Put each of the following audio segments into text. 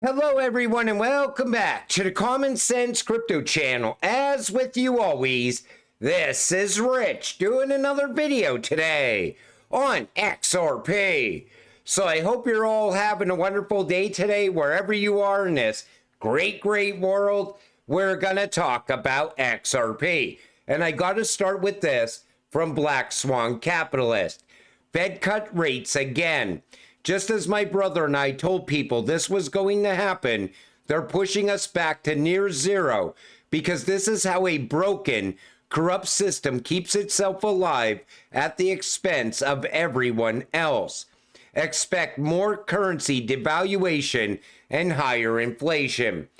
Hello everyone and welcome back to the Common Sense Crypto channel. As with you always, this is Rich doing another video today on XRP. So I hope you're all having a wonderful day today wherever you are in this great world. We're gonna talk about XRP. And I gotta start with this from Black Swan Capitalist. Fed cut rates again. Just as my brother and I told people this was going to happen, they're pushing us back to near zero because this is how a broken, corrupt system keeps itself alive at the expense of everyone else. Expect more currency devaluation and higher inflation.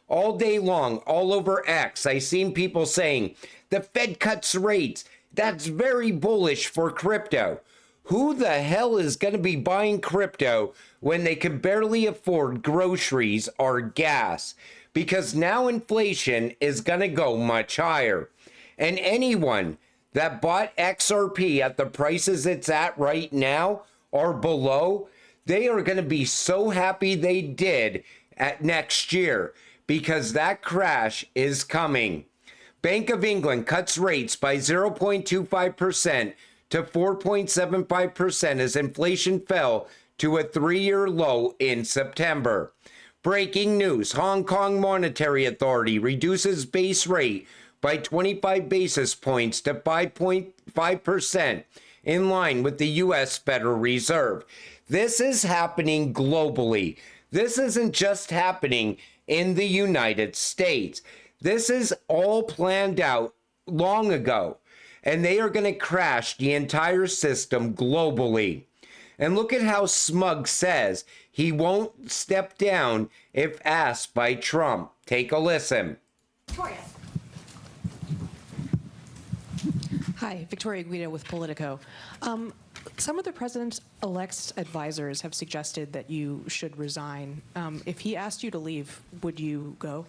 All day long, all over X, I've seen people saying, the Fed cuts rates. That's very bullish for crypto. Who the hell is going to be buying crypto when they can barely afford groceries or gas? Because now inflation is going to go much higher. And anyone that bought XRP at the prices it's at right now or below, they are going to be so happy they did at next year because that crash is coming. Bank of England cuts rates by 0.25% to 4.75% as inflation fell to a 3-year low in September. Breaking news, Hong Kong Monetary Authority reduces base rate by 25 basis points to 5.5% in line with the U.S. Federal Reserve. This is happening globally. This isn't just happening in the United States. This is all planned out long ago. And they are going to crash the entire system globally. And look at how Smug says he won't step down if asked by Trump. Take a listen. Victoria. Hi, Victoria Guido with Politico. Some of the president-elect's advisors have suggested that you should resign. If he asked you to leave, would you go?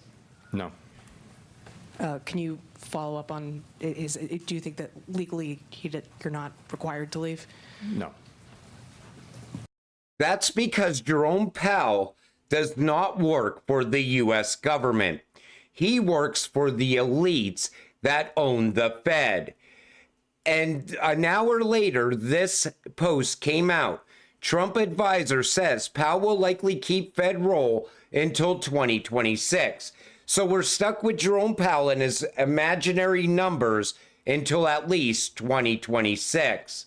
No. Can you follow up on, do you think that legally you're not required to leave? No. That's because Jerome Powell does not work for the U.S. government. He works for the elites that own the Fed. And an hour later, this post came out. Trump advisor says Powell will likely keep Fed role until 2026. So we're stuck with Jerome Powell and his imaginary numbers until at least 2026.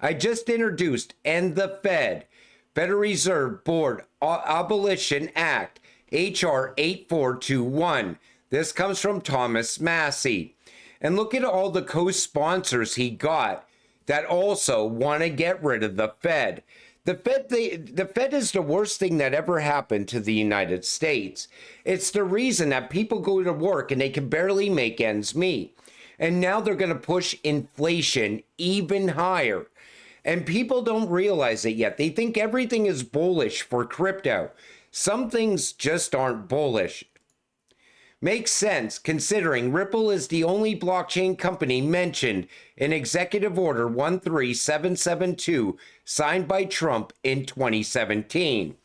I just introduced End the Fed, Federal Reserve Board Abolition Act, H.R. 8421. This comes from Thomas Massey. And look at all the co-sponsors he got that also want to get rid of the Fed. The Fed is the worst thing that ever happened to the United States. It's the reason that people go to work and they can barely make ends meet. And now they're going to push inflation even higher. And people don't realize it yet. They think everything is bullish for crypto. Some things just aren't bullish. Makes sense considering Ripple is the only blockchain company mentioned in Executive Order 13772 signed by Trump in 2017.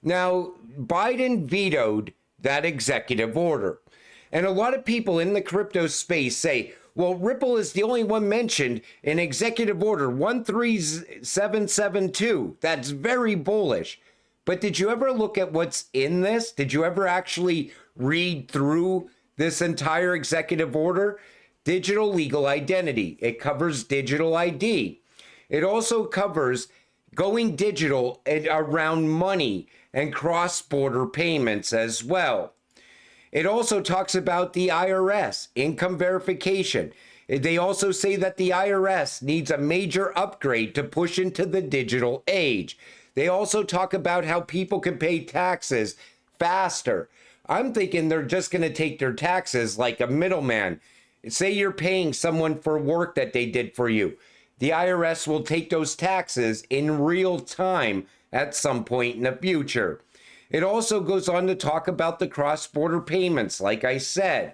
Now, Biden vetoed that executive order. And a lot of people in the crypto space say, well, Ripple is the only one mentioned in Executive Order 13772. That's very bullish. But did you ever look at what's in this? Did you ever actually read through this entire executive order? Digital legal identity. It covers digital ID. It also covers going digital around money and cross-border payments as well. It also talks about the IRS, income verification. They also say that the IRS needs a major upgrade to push into the digital age. They also talk about how people can pay taxes faster. I'm thinking they're just going to take their taxes like a middleman. Say you're paying someone for work that they did for you. The IRS will take those taxes in real time at some point in the future. It also goes on to talk about the cross-border payments, like I said.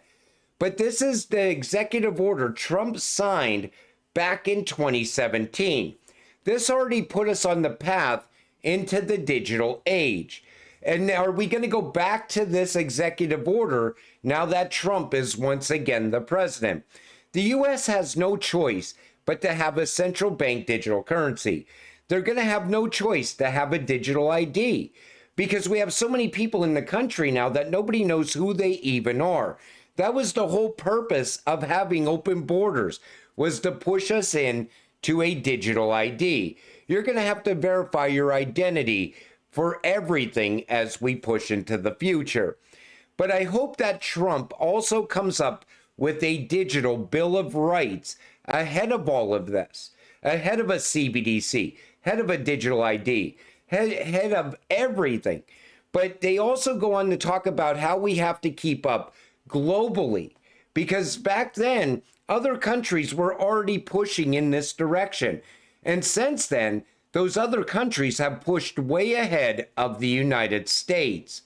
But this is the executive order Trump signed back in 2017. This already put us on the path into the digital age. And are we going to go back to this executive order now that Trump is once again the president? The U.S. has no choice but to have a central bank digital currency. They're going to have no choice to have a digital ID because we have so many people in the country now that nobody knows who they even are. That was the whole purpose of having open borders, was to push us in to a digital ID. You're going to have to verify your identity for everything as we push into the future. But I hope that Trump also comes up with a digital Bill of Rights ahead of all of this, ahead of a CBDC, ahead of a digital ID, ahead of everything. But they also go on to talk about how we have to keep up globally, because back then, other countries were already pushing in this direction. And since then, those other countries have pushed way ahead of the United States.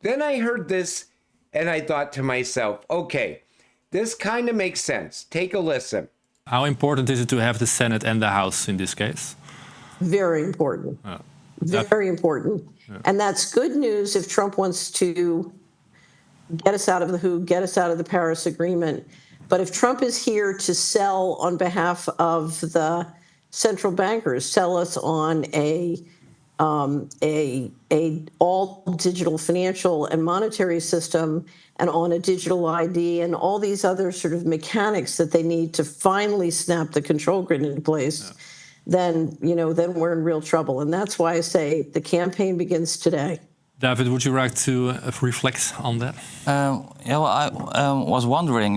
Then I heard this and I thought to myself, okay, this kind of makes sense. Take a listen. How important is it to have the Senate and the House in this case? Very important. Very important. Yeah. And that's good news if Trump wants to get us out of the WHO, get us out of the Paris Agreement. But if Trump is here to sell on behalf of the central bankers, sell us on a all digital financial and monetary system and on a digital ID and all these other sort of mechanics that they need to finally snap the control grid into place, then we're in real trouble. And that's why I say the campaign begins today. David, would you like to reflect on that? I was wondering,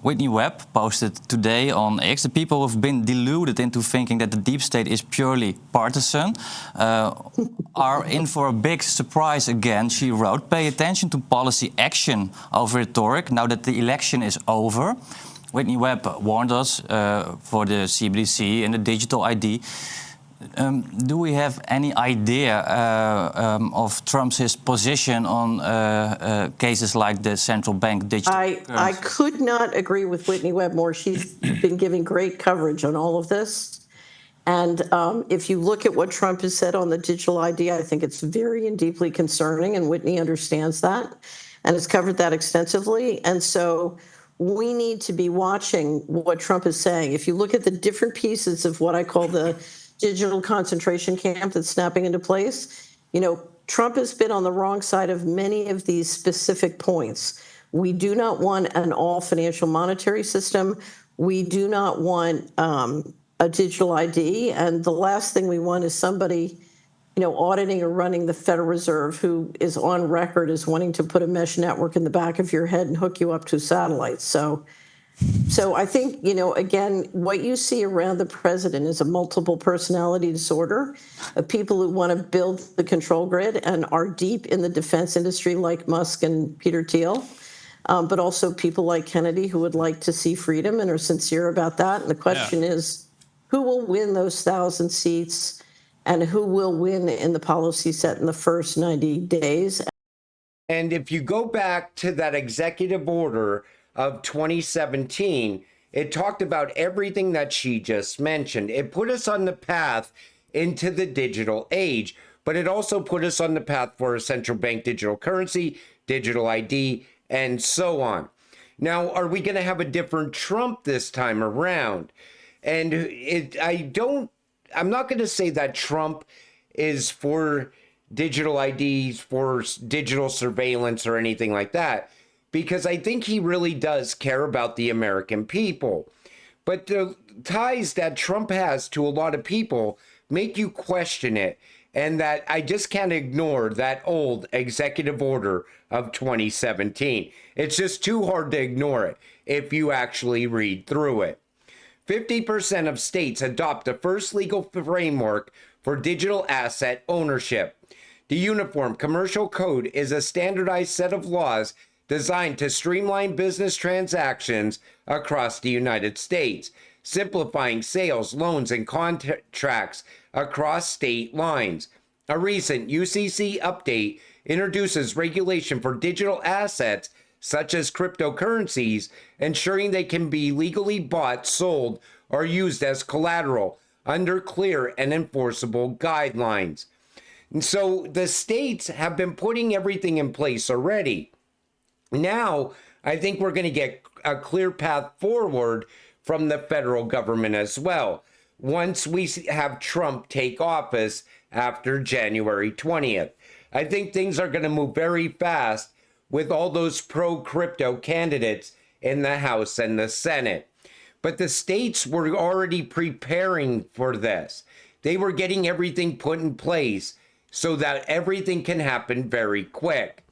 Whitney Webb posted today on X, the people have been deluded into thinking that the deep state is purely partisan, are in for a big surprise again. She wrote, pay attention to policy action over rhetoric now that the election is over. Whitney Webb warned us for the CBDC and the digital ID. Do we have any idea of Trump's position on cases like the central bank digital currency? I could not agree with Whitney Webb more. She's been giving great coverage on all of this. And if you look at what Trump has said on the digital ID, I think it's very and deeply concerning, and Whitney understands that and has covered that extensively. And so we need to be watching what Trump is saying. If you look at the different pieces of what I call the digital concentration camp that's snapping into place, Trump has been on the wrong side of many of these specific points. We do not want an all financial monetary system. We do not want a digital ID. And the last thing we want is somebody, auditing or running the Federal Reserve who is on record as wanting to put a mesh network in the back of your head and hook you up to satellites. So I think, again, what you see around the president is a multiple personality disorder of people who want to build the control grid and are deep in the defense industry like Musk and Peter Thiel, but also people like Kennedy who would like to see freedom and are sincere about that. And the question is, who will win those 1,000 seats and who will win in the policy set in the first 90 days? And if you go back to that executive order of 2017, it talked about everything that she just mentioned. It put us on the path into the digital age, but it also put us on the path for a central bank digital currency, digital ID, and so on. Now, are we going to have a different Trump this time around? And I'm not going to say that Trump is for digital IDs, for digital surveillance or anything like that, because I think he really does care about the American people. But the ties that Trump has to a lot of people make you question it, and that I just can't ignore that old executive order of 2017. It's just too hard to ignore it if you actually read through it. 50% of states adopt the first legal framework for digital asset ownership. The Uniform Commercial Code is a standardized set of laws designed to streamline business transactions across the United States, simplifying sales, loans, and contracts across state lines. A recent UCC update introduces regulation for digital assets such as cryptocurrencies, ensuring they can be legally bought, sold, or used as collateral under clear and enforceable guidelines. And so the states have been putting everything in place already. Now, I think we're going to get a clear path forward from the federal government as well, once we have Trump take office after January 20th. I think things are going to move very fast with all those pro-crypto candidates in the House and the Senate. But the states were already preparing for this. They were getting everything put in place so that everything can happen very quick.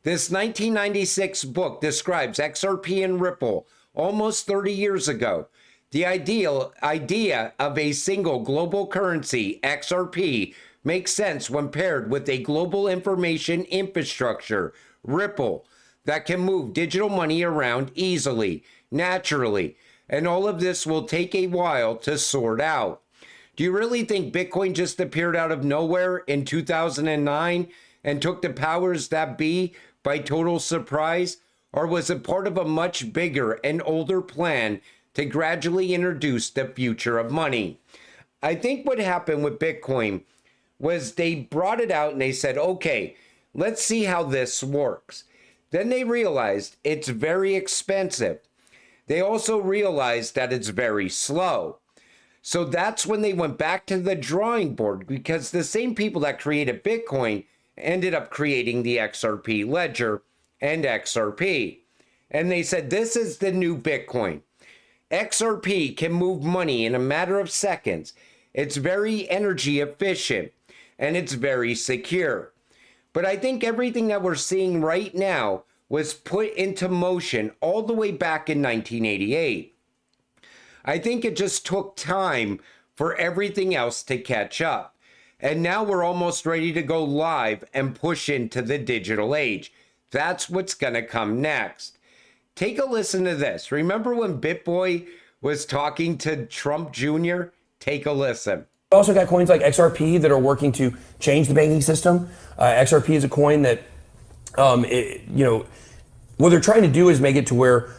This 1996 book describes XRP and Ripple almost 30 years ago. The idea of a single global currency, XRP, makes sense when paired with a global information infrastructure, Ripple, that can move digital money around easily, naturally, and all of this will take a while to sort out. Do you really think Bitcoin just appeared out of nowhere in 2009 and took the powers that be by total surprise? Or was it part of a much bigger and older plan to gradually introduce the future of money? I think what happened with Bitcoin was they brought it out and they said, okay, let's see how this works. Then they realized it's very expensive. They also realized that it's very slow. So that's when they went back to the drawing board, because the same people that created Bitcoin ended up creating the XRP ledger and XRP. And they said, this is the new Bitcoin. XRP can move money in a matter of seconds. It's very energy efficient and it's very secure. But I think everything that we're seeing right now was put into motion all the way back in 1988. I think it just took time for everything else to catch up. And now we're almost ready to go live and push into the digital age. That's what's going to come next. Take a listen to this. Remember when BitBoy was talking to Trump Jr.? Take a listen. We also got coins like XRP that are working to change the banking system. XRP is a coin that, what they're trying to do is make it to where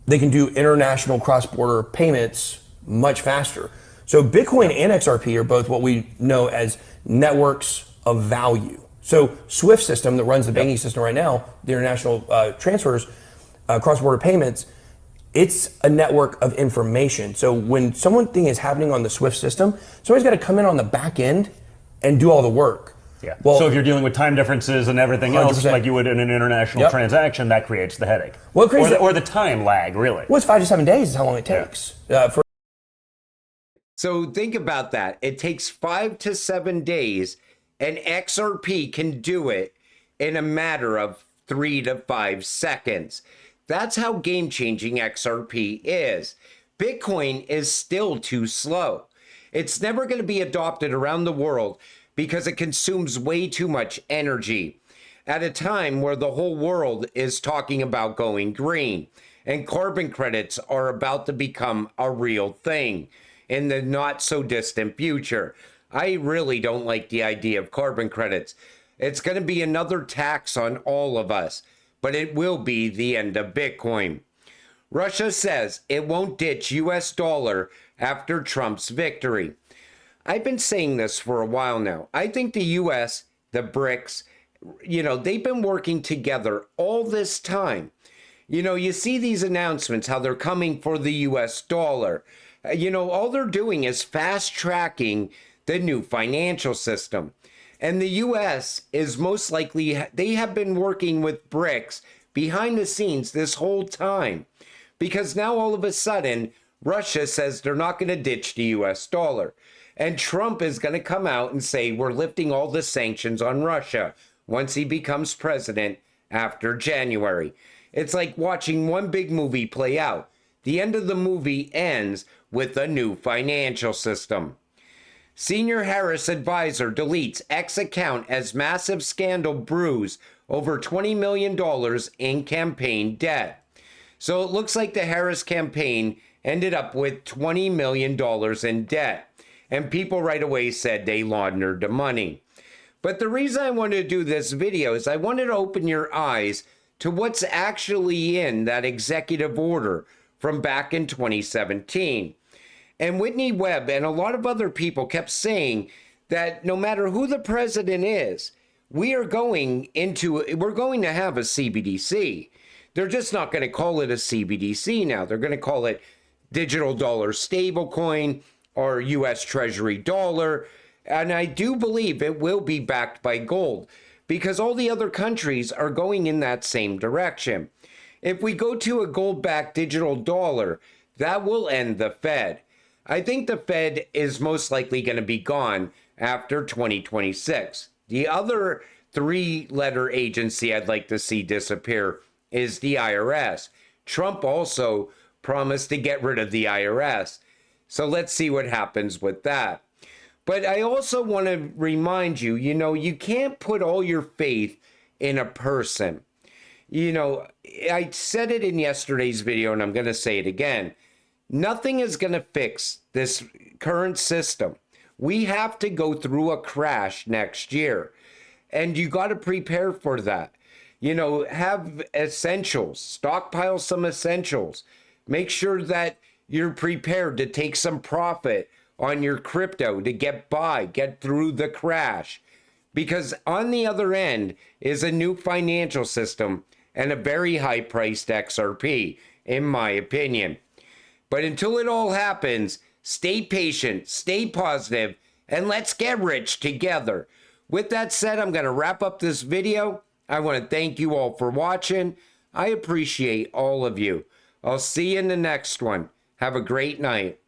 they can do international cross-border payments much faster. So Bitcoin and XRP are both what we know as networks of value. So SWIFT system that runs the banking system right now, the international transfers, cross-border payments, it's a network of information. So when something is happening on the SWIFT system, somebody's got to come in on the back end and do all the work. Yeah. Well, so if you're dealing with time differences and everything else, 100%. like you would in an international transaction, that creates the headache. Well, it creates or the time lag, really. Well, it's 5 to 7 days is how long it takes. So think about that. It takes 5 to 7 days, and XRP can do it in a matter of 3 to 5 seconds. That's how game-changing XRP is. Bitcoin is still too slow. It's never going to be adopted around the world because it consumes way too much energy at a time where the whole world is talking about going green, and carbon credits are about to become a real thing in the not so distant future. I really don't like the idea of carbon credits. It's going to be another tax on all of us, but it will be the end of Bitcoin. Russia says it won't ditch US dollar after Trump's victory. I've been saying this for a while now. I think the US, the BRICS, they've been working together all this time. You see these announcements, how they're coming for the US dollar. All they're doing is fast tracking the new financial system. And the US is most likely, they have been working with BRICS behind the scenes this whole time. Because now all of a sudden, Russia says they're not going to ditch the US dollar. And Trump is going to come out and say, we're lifting all the sanctions on Russia once he becomes president after January. It's like watching one big movie play out. The end of the movie ends with a new financial system. Senior Harris advisor deletes X account as massive scandal brews over $20 million in campaign debt. So it looks like the Harris campaign ended up with $20 million in debt. And people right away said they laundered the money. But the reason I wanted to do this video is I wanted to open your eyes to what's actually in that executive order from back in 2017. And Whitney Webb and a lot of other people kept saying that no matter who the president is, we're going to have a CBDC. They're just not going to call it a CBDC now. They're going to call it digital dollar stablecoin or US Treasury dollar. And I do believe it will be backed by gold because all the other countries are going in that same direction. If we go to a gold-backed digital dollar, that will end the Fed. I think the Fed is most likely going to be gone after 2026. The other three-letter agency I'd like to see disappear is the IRS. Trump also promised to get rid of the IRS. So let's see what happens with that. But I also want to remind you, you can't put all your faith in a person. I said it in yesterday's video, and I'm going to say it again. Nothing is going to fix this current system. We have to go through a crash next year, and you got to prepare for that. Have essentials, stockpile some essentials. Make sure that you're prepared to take some profit on your crypto to get through the crash. Because on the other end is a new financial system and a very high-priced XRP, in my opinion. But until it all happens, stay patient, stay positive, and let's get rich together. With that said, I'm going to wrap up this video. I want to thank you all for watching. I appreciate all of you. I'll see you in the next one. Have a great night.